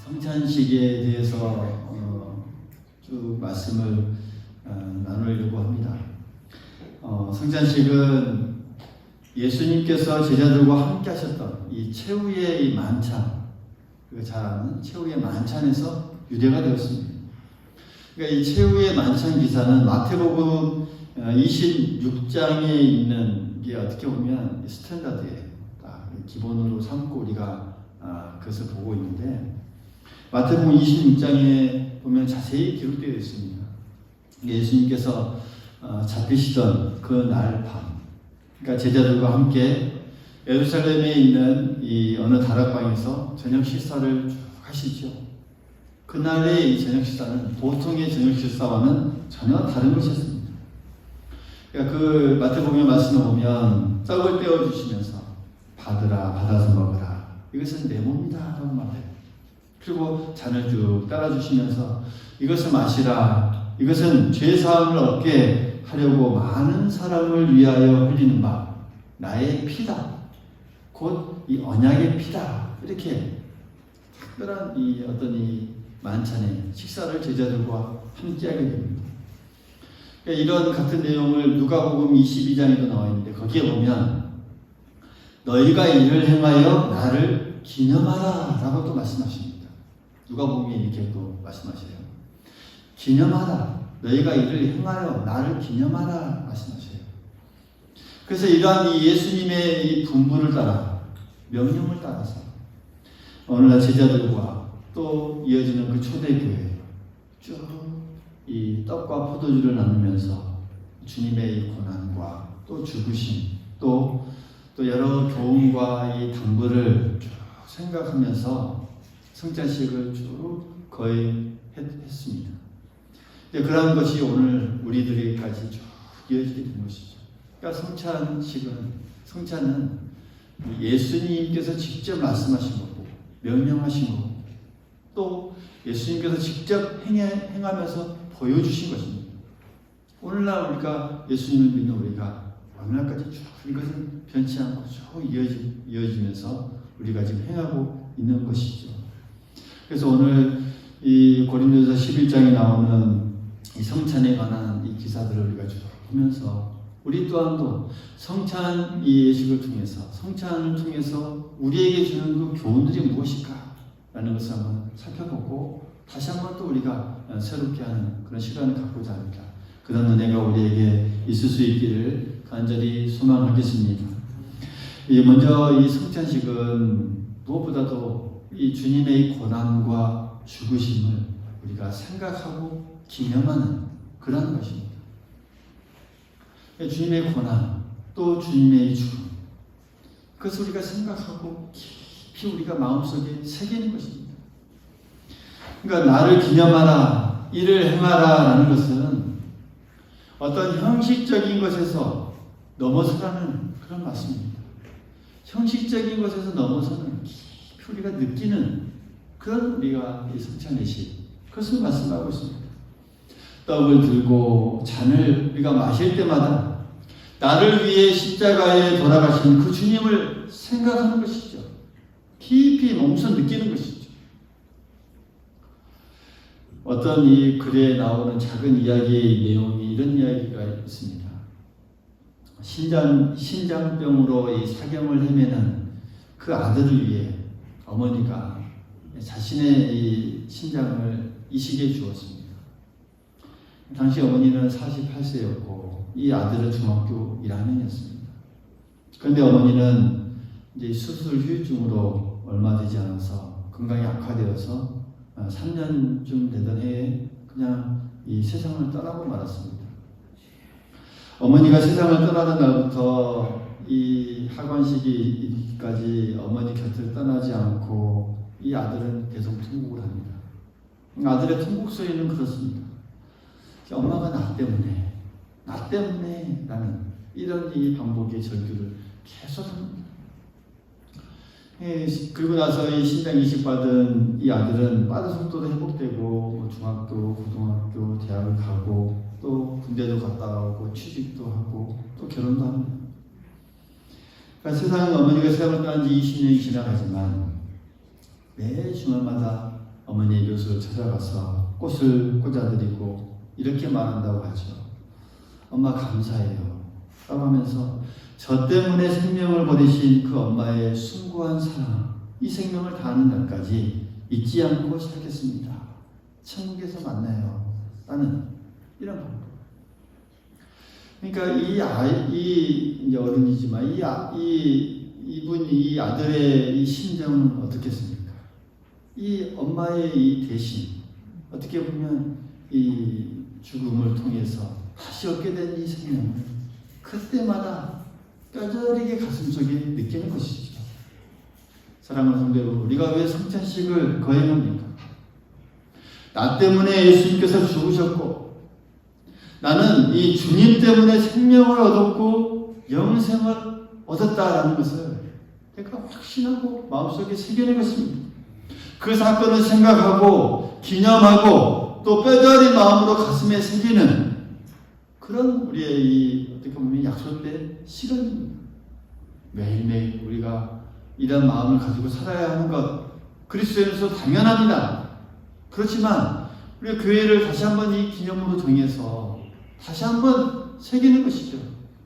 성찬식에 대해서 쭉 말씀을 나누려고 합니다. 성찬식은 예수님께서 제자들과 함께 하셨던 이 최후의 이 만찬, 우리가 잘 아는 최후의 만찬에서 유래가 되었습니다. 그러니까 이 최후의 만찬 기사는 마태복음 26장에 있는 게 어떻게 보면 스탠다드예요. 기본으로 삼고 우리가 그것을 보고 있는데, 마태복음 26장에 보면 자세히 기록되어 있습니다. 예수님께서 잡히시던 그 날 밤, 그러니까 제자들과 함께 예루살렘에 있는 이 어느 다락방에서 저녁 식사를 쭉 하시죠. 그날의 이 저녁 식사는 보통의 저녁 식사와는 전혀 다른 것이었습니다. 그러니까 그 마태복음의 말씀을 보면 떡을 떼어주시면서 받으라, 받아서 먹으라, 이것은 내 몸이다 라고 말해요. 그리고 잔을 쭉 따라주시면서 이것을 마시라, 이것은 죄사함을 얻게 하려고 많은 사람을 위하여 흘리는 바 나의 피다, 곧 이 언약의 피다. 이렇게 특별한 이 어떤 이 만찬의 식사를 제자들과 함께하게 됩니다. 그러니까 이런 같은 내용을 누가복음 22장에도 나와 있는데, 거기에 보면 너희가 이를 행하여 나를 기념하라 라고 또 말씀하십니다. 누가복음에 이렇게 또 말씀하셔요. 기념하라, 너희가 이를 행하여 나를 기념하라 말씀하셔요. 그래서 이러한 이 예수님의 이 분부를 따라, 명령을 따라서 오늘날 제자들과 또 이어지는 그 초대교회 쭉 이 떡과 포도주를 나누면서 주님의 이 고난과 또 죽으심, 또 여러 교훈과 이 당부를 쭉 생각하면서 성찬식을 쭉 거의 했습니다. 그런 것이 오늘 우리들에게까지 쭉 이어지게 된 것이죠. 그러니까 성찬은 예수님께서 직접 말씀하신 거고, 명령하신 거고, 또 예수님께서 직접 행하면서 보여주신 것입니다. 오늘날 우리가 예수님을 믿는 우리가 오늘날까지 쭉 이것은 변치 않고 쭉 이어지면서 우리가 지금 행하고 있는 것이죠. 그래서 오늘 이 고린도서 11장에 나오는 이 성찬에 관한 이 기사들을 우리가 쭉 보면서 우리 또한도 성찬 이 예식을 통해서, 성찬을 통해서 우리에게 주는 그 교훈들이 무엇일까 라는 것을 한번 살펴보고 다시 한번 또 우리가 새롭게 하는 그런 시간을 갖고자 합니다. 그런 은혜가 우리에게 있을 수 있기를 간절히 소망하겠습니다. 먼저 이 성찬식은 무엇보다도 이 주님의 고난과 죽으심을 우리가 생각하고 기념하는 그런 것입니다. 주님의 고난, 또 주님의 죽음, 그것을 우리가 생각하고 깊이 우리가 마음속에 새기는 것입니다. 그러니까 나를 기념하라, 이를 행하라 라는 것은 어떤 형식적인 것에서 넘어서라는 그런 말씀입니다. 형식적인 것에서 넘어서는 깊이 우리가 느끼는 그런 우리가 이 성찬의식, 그것을 말씀하고 있습니다. 떡을 들고 잔을 우리가 마실 때마다 나를 위해 십자가에 돌아가신 그 주님을 생각하는 것이죠. 깊이 몸소 느끼는 것이죠. 어떤 이 글에 나오는 작은 이야기의 내용이 이런 이야기가 있습니다. 신장병으로 이 사경을 헤매는 그 아들을 위해 어머니가 자신의 이 신장을 이식해 주었습니다. 당시 어머니는 48세였고 이 아들은 중학교 1학년이었습니다. 그런데 어머니는 이제 수술 후유증으로 얼마 되지 않아서 건강이 악화되어서 3년쯤 되던 해에 그냥 이 세상을 떠나고 말았습니다. 어머니가 세상을 떠나던 날부터 이 하관식이까지 어머니 곁을 떠나지 않고 이 아들은 계속 통곡을 합니다. 아들의 통곡 소리는 그렇습니다. 엄마가 나 때문에 라는 이런 이 반복의 절규를 계속합니다. 그리고 나서 이 신장 이식 받은 이 아들은 빠른 속도로 회복되고 중학교, 고등학교, 대학을 가고 또 군대도 갔다 오고 취직도 하고 또 결혼도 합니다. 그러니까 세상은 어머니가 세상을 떠난 지 20년이 지나가지만 매 주말마다 어머니의 묘소를 찾아가서 꽃을 꽂아드리고 이렇게 말한다고 하죠. 엄마 감사해요 라고 하면서 저 때문에 생명을 버리신 그 엄마의 숭고한 사랑, 이 생명을 다하는 날까지 잊지 않고 살겠습니다. 천국에서 만나요 라는 이런 방법. 그러니까 이 이제 어른이지만 이 아들의 이 심정은 어떻겠습니까? 이 엄마의 이 대신, 어떻게 보면 이 죽음을 통해서 다시 얻게 된 이 생명을 그때마다 뼈저리게 가슴속에 느끼는 것이죠. 사랑하는 성도 여러분, 우리가 왜 성찬식을 거행합니까? 나 때문에 예수님께서 죽으셨고 나는 이 주님 때문에 생명을 얻었고 영생을 얻었다라는 것을 내가 확신하고 마음속에 새기는 것입니다. 그 사건을 생각하고 기념하고 또 뼈저린 마음으로 가슴에 새기는 그런 우리의 이 어떻게 보면 약속된 시간입니다. 매일매일 우리가 이런 마음을 가지고 살아야 하는 것 그리스도인으로서 당연합니다. 그렇지만 우리 교회를 다시 한번 이 기념으로 정해서 다시 한번 새기는 것이죠.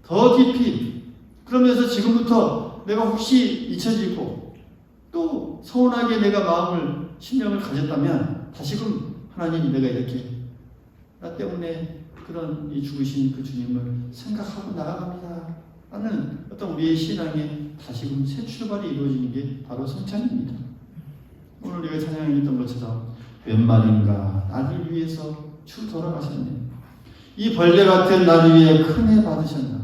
더 깊이. 그러면서 지금부터 내가 혹시 잊혀지고 또 서운하게 내가 마음을 심령을 가졌다면 다시금 하나님 내가 이렇게 나 때문에 그런 이 죽으신 그 주님을 생각하고 나아갑니다 하는 어떤 우리의 신앙에 다시금 새 출발이 이루어지는 게 바로 성찬입니다. 오늘 우리가 찬양했던 것처럼 웬 말인가 나를 위해서 주 돌아가셨네. 이 벌레 같은 나를 위해 큰 애 받으셨나.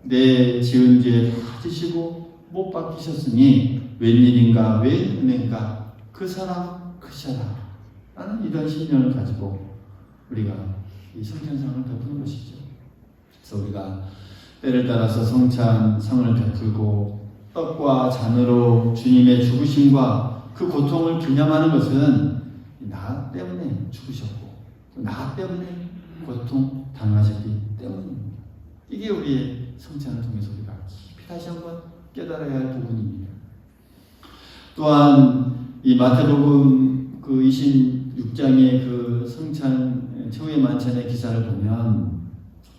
내 지은 죄 다 지시고 못 박히셨으니 웬일인가 웬 은혜인가 그 사랑 크셔라 라는 이런 신념을 가지고 우리가 이 성찬상을 베푸는 것이죠. 그래서 우리가 때를 따라서 성찬상을 베풀고 떡과 잔으로 주님의 죽으심과 그 고통을 기념하는 것은 나 때문에 죽으셨고 나 때문에 고통 당하셨기 때문입니다. 이게 우리의 성찬을 통해서 우리가 깊이 다시 한번 깨달아야 할 부분입니다. 또한 이 마태복음 그 26장의 그 성찬 최후의 만찬의 기사를 보면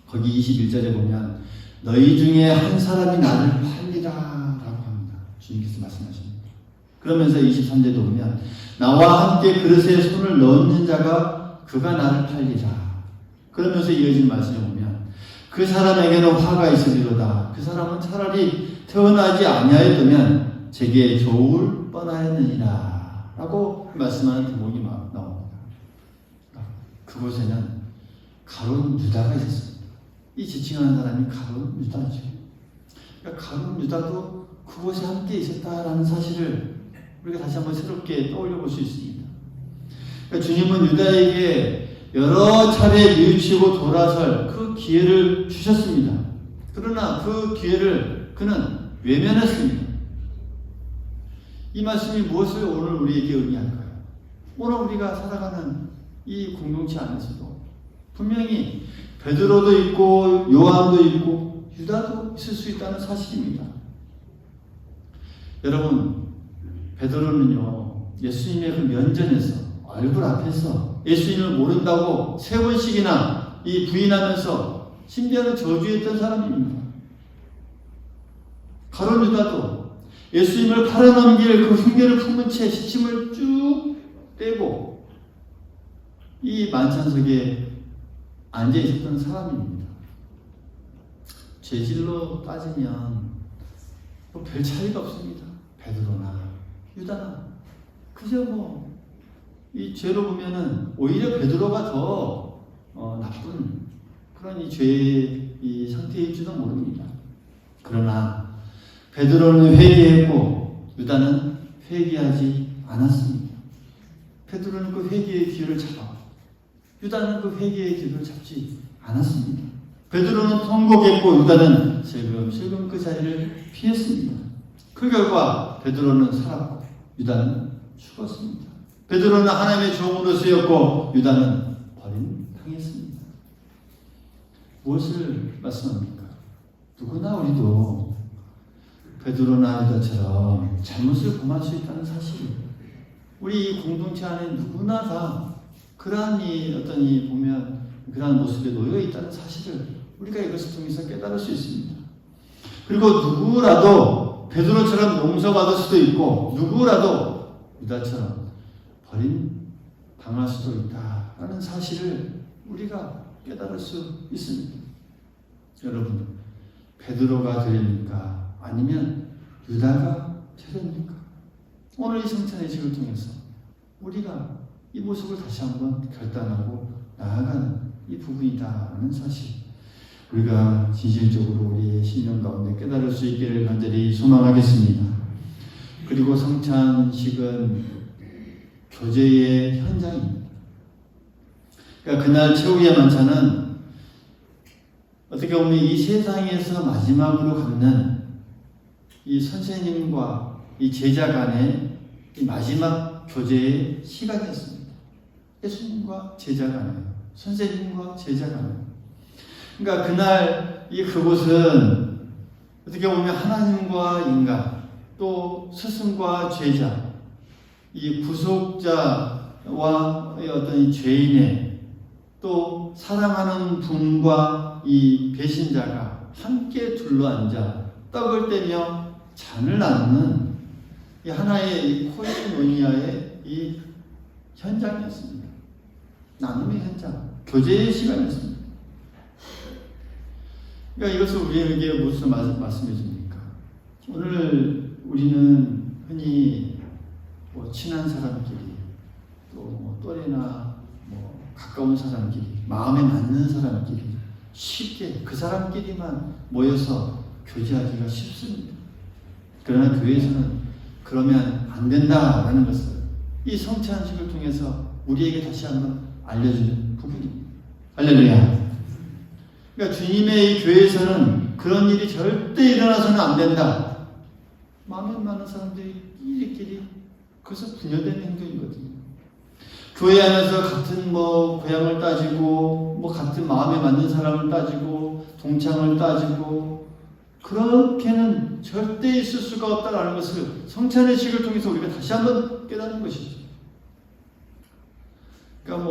거기 21절에 보면 너희 중에 한 사람이 나를 팔리라 라고 합니다. 주님께서 말씀하십니다. 그러면서 23절도 보면 나와 함께 그릇에 손을 넣는 자가 그가 나를 팔리라. 그러면서 이어진 말씀을 보면 그 사람에게는 화가 있으리로다. 그 사람은 차라리 태어나지 아니하였다면 제게 좋을 뻔하였느니라 라고 말씀하는 대목이 나옵니다. 그곳에는 가룟 유다가 있었습니다. 이 지칭하는 사람이 가룟 유다죠. 그러니까 가룟 유다도 그곳에 함께 있었다라는 사실을 우리가 다시 한번 새롭게 떠올려 볼 수 있습니다. 그러니까 주님은 유다에게 여러 차례 뉘우치고 돌아설 그 기회를 주셨습니다. 그러나 그 기회를 그는 외면했습니다. 이 말씀이 무엇을 오늘 우리에게 의미할까요? 오늘 우리가 살아가는 이 공동체 안에서도 분명히 베드로도 있고 요한도 있고 유다도 있을 수 있다는 사실입니다. 여러분, 베드로는요 예수님의 그 면전에서 얼굴 앞에서 예수님을 모른다고 3번씩이나 이 부인하면서 심지어는 저주했던 사람입니다. 가룟 유다도 예수님을 팔아넘길 그 흉계를 품은 채 시침을 쭉 떼고 이 만찬석에 앉아 있었던 사람입니다. 죄질로 따지면 뭐 별 차이가 없습니다. 베드로나 유다나 그저 이 죄로 보면은 오히려 베드로가 더 나쁜 그런 이 죄의 이 상태일지도 모릅니다. 그러나 베드로는 회개했고 유다는 회개하지 않았습니다. 베드로는 그 회개의 기회를 잡아 유다는 그 회개의 기회를 잡지 않았습니다. 베드로는 통곡했고 유다는 슬금슬금 그 자리를 피했습니다. 그 결과 베드로는 살았고 유다는 죽었습니다. 베드로는 하나님의 종으로 쓰였고 유다는 버림당했습니다. 무엇을 말씀합니까? 누구나 우리도 베드로나 유다처럼 잘못을 범할 수 있다는 사실을 우리 이 공동체 안에 누구나 다 그러한 어떤 보면 그러한 모습에 놓여 있다는 사실을 우리가 이것을 통해서 깨달을 수 있습니다. 그리고 누구라도 베드로처럼 용서받을 수도 있고 누구라도 유다처럼 당할 수도 있다라는 사실을 우리가 깨달을 수 있습니다. 여러분, 베드로가 되렵니까? 아니면 유다가 되렵니까? 오늘 이 성찬의 식을 통해서 우리가 이 모습을 다시 한번 결단하고 나아가는 이 부분이다라는 사실, 우리가 진실적으로 우리의 신령 가운데 깨달을 수 있기를 간절히 소망하겠습니다. 그리고 성찬식은 교제의 현장입니다. 그러니까 그날 최후의 만찬은 어떻게 보면 이 세상에서 마지막으로 갖는 이 선생님과 이 제자 간의 이 마지막 교제의 시간이었습니다. 예수님과 제자 간에, 선생님과 제자 간에. 그러니까 그날 그곳은 어떻게 보면 하나님과 인간, 또 스승과 제자, 이 구속자와 어떤 이 죄인의, 또 사랑하는 분과 이 배신자가 함께 둘러앉아 떡을 떼며 잔을 나누는 이 하나의 이 코이노니아의 이 현장이었습니다. 나눔의 현장, 교제의 시간이었습니다. 그러니까 이것을 우리에게 무슨 말씀해 줍니까? 오늘 우리는 흔히 친한 사람끼리, 또 또래나 가까운 사람끼리, 마음에 맞는 사람끼리 쉽게 그 사람끼리만 모여서 교제하기가 쉽습니다. 그러나 교회에서는 그러면 안 된다라는 것을 이 성찬식을 통해서 우리에게 다시 한번 알려주는 부분입니다. 할렐루야. 그러니까 주님의 이 교회에서는 그런 일이 절대 일어나서는 안 된다. 마음에 맞는 사람들이 이리끼리 그것은 분열된 행동이거든요. 교회 안에서 같은 고향을 따지고 같은 마음에 맞는 사람을 따지고 동창을 따지고 그렇게는 절대 있을 수가 없다라는 것을 성찬의 식을 통해서 우리가 다시 한번 깨닫는 것이죠. 그러니까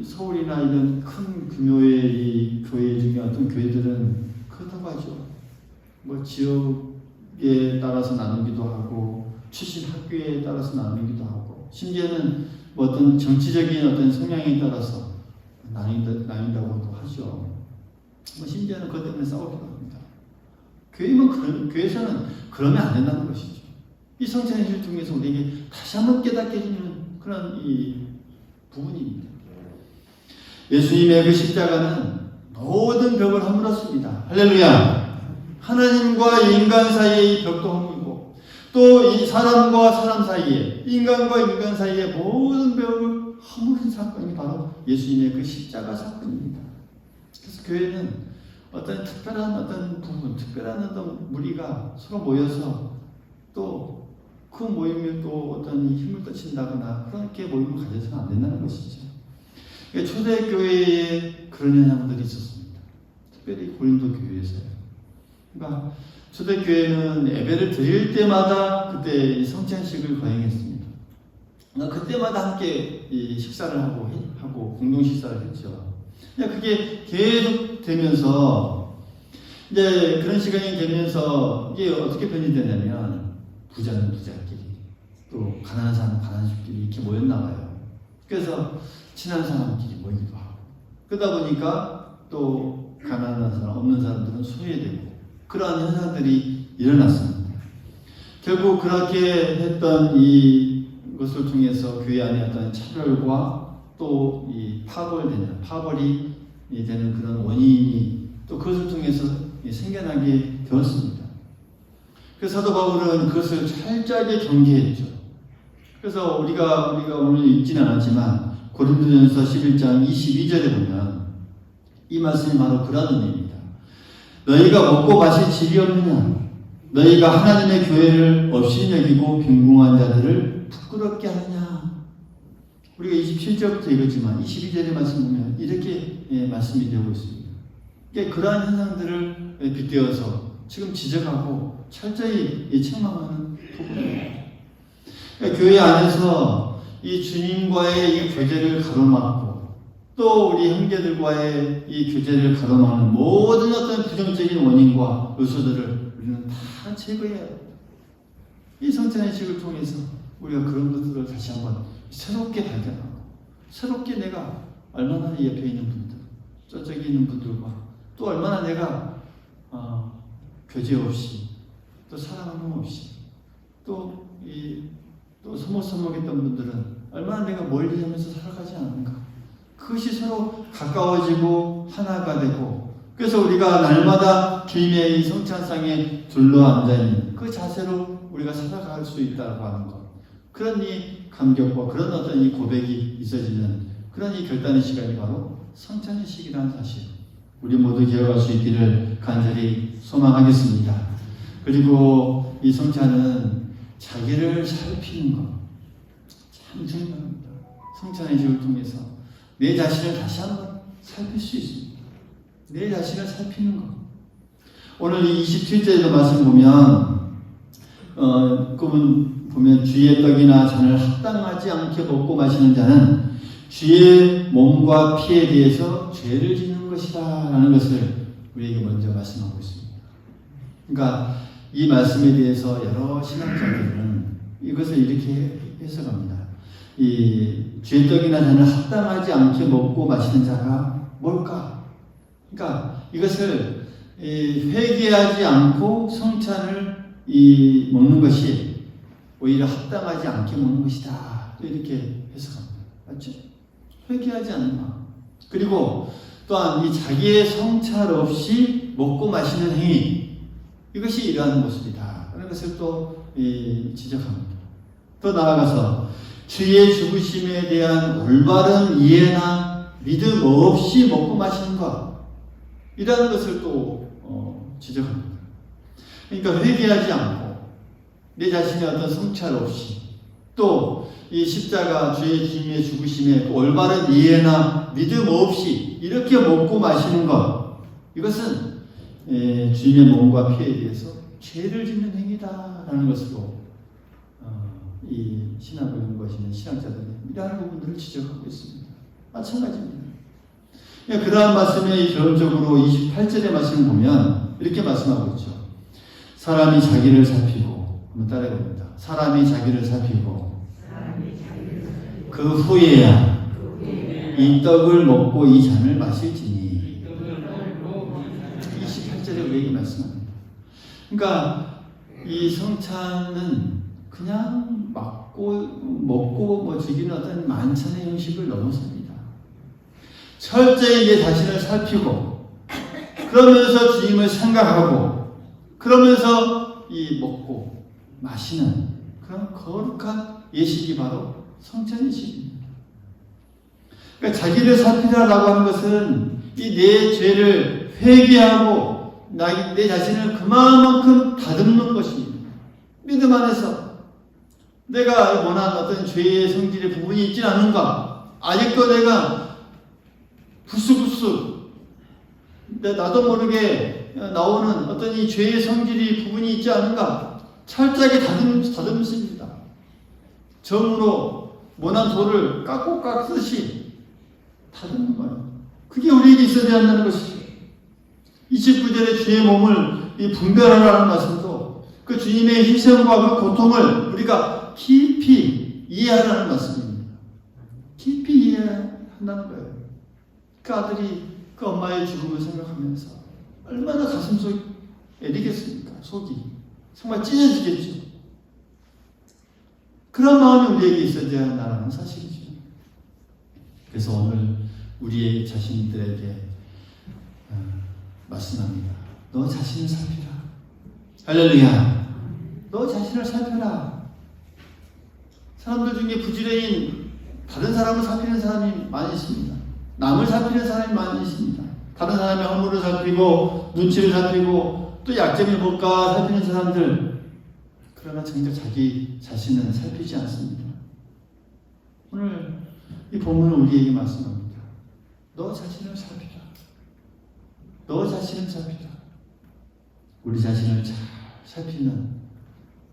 서울이나 이런 큰 규모의 이 교회 중에 어떤 교회들은 그렇다고 하죠. 지역에 따라서 나누기도 하고 출신 학교에 따라서 나누기도 하고 심지어는 어떤 정치적인 어떤 성향에 따라서 나뉜다고도 하죠. 심지어는 그것 때문에 싸우기도 합니다. 교회에서는 그러면 안 된다는 것이죠. 이 성찬의 식을 통해서 우리에게 다시 한번 깨닫게 해주는 그런 이 부분입니다. 예수님의 그 십자가는 모든 벽을 허물었습니다. 할렐루야. 하나님과 인간 사이의 이 벽도 허물고 또 이 사람과 사람 사이에, 인간과 인간 사이에 모든 벽을 허무는 사건이 바로 예수님의 그 십자가 사건입니다. 그래서 교회는 어떤 특별한 어떤 부분, 특별한 어떤 무리가 서로 모여서 또 그 모임에 또 어떤 힘을 떠친다거나 그렇게 모임을 가져서는 안 된다는 것이죠. 초대교회에 그런 현상들이 있었습니다. 특별히 고린도 교회에서요. 그러니까 초대교회는 예배를 드릴 때마다 그때 성찬식을 거행했습니다. 그러니까 그때마다 함께 식사를 하고 공동 식사를 했죠. 그게 계속 되면서 이제 그런 시간이 되면서 이게 어떻게 변이되냐면 부자는 부자끼리 또 가난한 사람은 가난한끼리 이렇게 모였나 봐요. 그래서 친한 사람끼리 모이기도 하고 그러다 보니까 또 가난한 사람, 없는 사람들은 소외되고 그러한 현상들이 일어났습니다. 결국 그렇게 했던 이것을 통해서 교회 안에 어떤 차별과 또 이 파벌이 되는 그런 원인이 또 그것을 통해서 생겨나게 되었습니다. 그래서 사도 바울은 그것을 철저하게 경계했죠. 그래서 우리가 오늘 읽지는 않았지만 고린도전서 11장 22절에 보면 이 말씀이 바로 그런 의미입니다. 너희가 먹고 마실 질이 없느냐? 너희가 하나님의 교회를 없이 여기고 빈궁한 자들을 부끄럽게 하느냐? 우리가 27절부터 읽었지만 22절의 말씀 보면 이렇게 말씀이 되고 있습니다. 그러니까 그러한 현상들을 빗대어서 지금 지적하고 철저히 책망하는 부분입니다. 그러니까 교회 안에서 이 주님과의 이 교제를 가로막고 또 우리 형제들과의 이 교제를 가로막는 모든 어떤 부정적인 원인과 요소들을 우리는 다 제거해야 합니다. 이 성찬의 식을 통해서 우리가 그런 것들을 다시 한번 새롭게 발견하고 새롭게 내가 얼마나 옆에 있는 분들, 저쪽에 있는 분들과 또 얼마나 내가 교제 없이 또 사랑함 없이 또 소목소목했던 분들은 얼마나 내가 멀리 하면서 살아가지 않는가. 그것이 서로 가까워지고 하나가 되고 그래서 우리가 날마다 주님의 이 성찬상에 둘러앉아 있는 그 자세로 우리가 살아갈 수 있다고 하는 것. 그런 이 감격과 그런 어떤 이 고백이 있어지는 그런 이 결단의 시간이 바로 성찬의 시기라는 사실. 우리 모두 기억할 수 있기를 간절히 소망하겠습니다. 그리고 이 성찬은 자기를 살피는 것. 참 중요합니다. 성찬의 식을 통해서 내 자신을 다시 한번 살필 수 있습니다. 내 자신을 살피는 것. 오늘 이 27절의 말씀 보면 주의 떡이나 잔을 합당하지 않게 먹고 마시는 자는 주의 몸과 피에 대해서 죄를 짓는 것이다 라는 것을 우리에게 먼저 말씀하고 있습니다. 그러니까 이 말씀에 대해서 여러 신학자들은 이것을 이렇게 해석합니다. 이 주의 떡이나 잔을 합당하지 않게 먹고 마시는 자가 뭘까? 그러니까 이것을 회개하지 않고 성찬을 먹는 것이 오히려 합당하지 않게 먹는 것이다. 또 이렇게 해석합니다. 맞죠? 회개하지 않는 마음. 그리고 또한 이 자기의 성찰 없이 먹고 마시는 행위. 이것이 이러한 모습이다. 라는 것을 또 지적합니다. 또 나아가서 주의 죽으심에 대한 올바른 이해나 믿음 없이 먹고 마시는 것. 이라는 것을 또 지적합니다. 그러니까 회개하지 않고 내 자신의 어떤 성찰 없이 또 이 십자가 주님의 죽으심에 올바른 이해나 믿음 없이 이렇게 먹고 마시는 것. 이것은 주님의 몸과 피에 대해서 죄를 짓는 행위다라는 것으로 이 신학을 연구하시는 신학자들이 이러한 부분들을 지적하고 있습니다. 마찬가지입니다. 그러한 말씀에 결론적으로 28절의 말씀을 보면 이렇게 말씀하고 있죠. 사람이 자기를 살피고 한번 따라해 봅니다. 사람이 자기를 살피고 그 후에야 이 떡을 먹고 이 잔을 마실지니. 28절에 우리에게 말씀합니다. 그러니까 이 성찬은 그냥 먹고 즐기는 어떤 만찬의 형식을 넘어섭니다. 철저히 내 자신을 살피고 그러면서 주님을 생각하고 그러면서 먹고 마시는 그런 거룩한 예식이 바로 성찬의 예식입니다. 그러니까 자기를 살피라라고 하는 것은 이 내 죄를 회개하고 내 자신을 그만큼 다듬는 것입니다. 믿음 안에서 내가 원한 어떤 죄의 성질의 부분이 있지 않은가? 아직도 내가 부스부스 나도 모르게 나오는 어떤 이 죄의 성질이 부분이 있지 않은가? 철저하게 다듬습니다. 정으로 모난 돌을 깎고 깎듯이 다듬는 거예요. 그게 우리에게 있어야 한다는 것이죠. 29절에 주의 몸을 분별하라는 말씀도 그 주님의 희생과 그 고통을 우리가 깊이 이해하라는 말씀입니다. 깊이 이해한다는 거예요. 그 아들이 그 엄마의 죽음을 생각하면서 얼마나 가슴속이 애리겠습니까? 속이 정말 찢어지겠죠. 그런 마음이 우리에게 있어야 한다는 사실이죠. 그래서 오늘 우리의 자신들에게 말씀합니다. 너 자신을 살피라. 할렐루야. 너 자신을 살펴라. 사람들 중에 부지런히 다른 사람을 살피는 사람이 많이 있습니다. 남을 살피는 사람이 많이 있습니다. 다른 사람의 허물을 살피고 눈치를 살피고 또 약점이 뭘까 살피는 사람들. 그러나 정작 자기 자신은 살피지 않습니다. 오늘 이 본문은 우리에게 말씀합니다. 너 자신을 살피라. 너 자신을 살피라. 우리 자신을 잘 살피는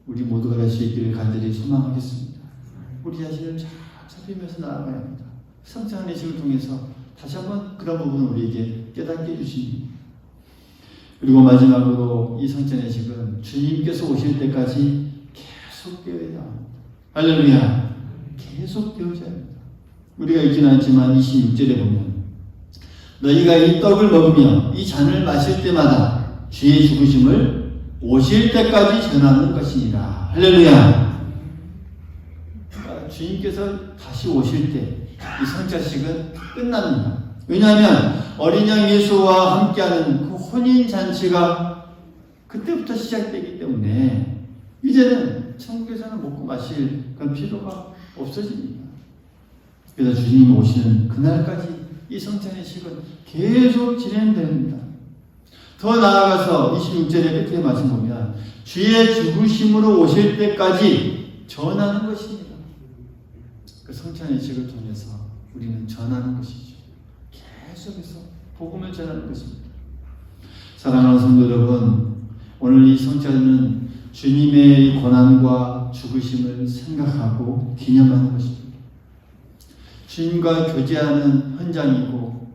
우리 모두가 될 수 있기를 간절히 소망하겠습니다. 우리 자신을 잘 살피면서 나아가야 합니다. 성찬 예식을 통해서 다시 한번 그런 부분을 우리에게 깨닫게 해주십니다. 그리고 마지막으로 이 성찬 예식은 주님께서 오실 때까지 계속 되어야 합니다. 할렐루야. 계속 되어져야 합니다. 우리가 읽지는 않지만 26절에 보면 너희가 이 떡을 먹으며 이 잔을 마실 때마다 주의 죽으심을 오실 때까지 전하는 것이니라. 할렐루야. 주님께서 다시 오실 때 이 성찬식은 끝납니다. 왜냐하면 어린 양 예수와 함께하는 그 혼인잔치가 그때부터 시작되기 때문에 이제는 천국에서는 먹고 마실 그런 필요가 없어집니다. 그래서 주님 오시는 그날까지 이 성찬의식은 계속 진행됩니다. 더 나아가서 26절의 끝에 말씀 보면 주의 죽으심으로 오실 때까지 전하는 것입니다. 그 성찬의식을 통해서 우리는 전하는 것이죠. 계속해서 복음을 전하는 것입니다. 사랑하는 성도 여러분, 오늘 이 성찬은 주님의 고난과 죽으심을 생각하고 기념하는 것입니다. 주님과 교제하는 현장이고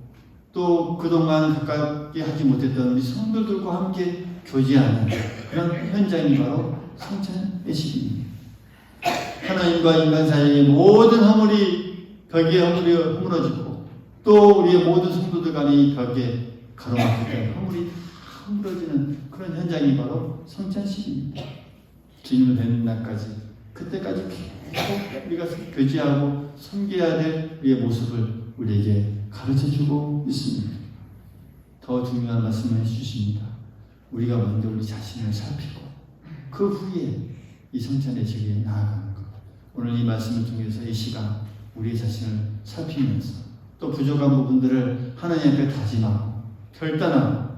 또 그동안 가깝게 하지 못했던 우리 성도들과 함께 교제하는 그런 현장이 바로 성찬 예식입니다. 하나님과 인간 사이의 모든 허물이 벽에 허물어지고 또 우리의 모든 성도들 간의 벽에 가로막혔던 허물이 허물어지는 그런 현장이 바로 성찬식입니다. 주님을 뵙는 날까지 그때까지 계속 우리가 교제하고 섬겨야 될 우리의 모습을 우리에게 가르쳐주고 있습니다. 더 중요한 말씀을 해주십니다. 우리가 먼저 우리 자신을 살피고 그 후에 이 성찬의 예식에 나아가는 것. 오늘 이 말씀을 통해서 이 시간 우리의 자신을 살피면서 또 부족한 부분들을 하나님 앞에 다짐하고 결단하고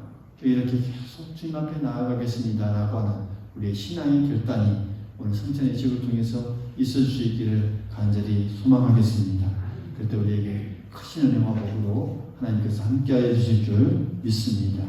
이렇게 계속 주님 앞에 나아가겠습니다 라고 하는 우리의 신앙의 결단이 오늘 성찬의 예식을 통해서 있을 수 있기를 간절히 소망하겠습니다. 그때 우리에게 크신 은혜와 복으로 하나님께서 함께하여 주실 줄 믿습니다.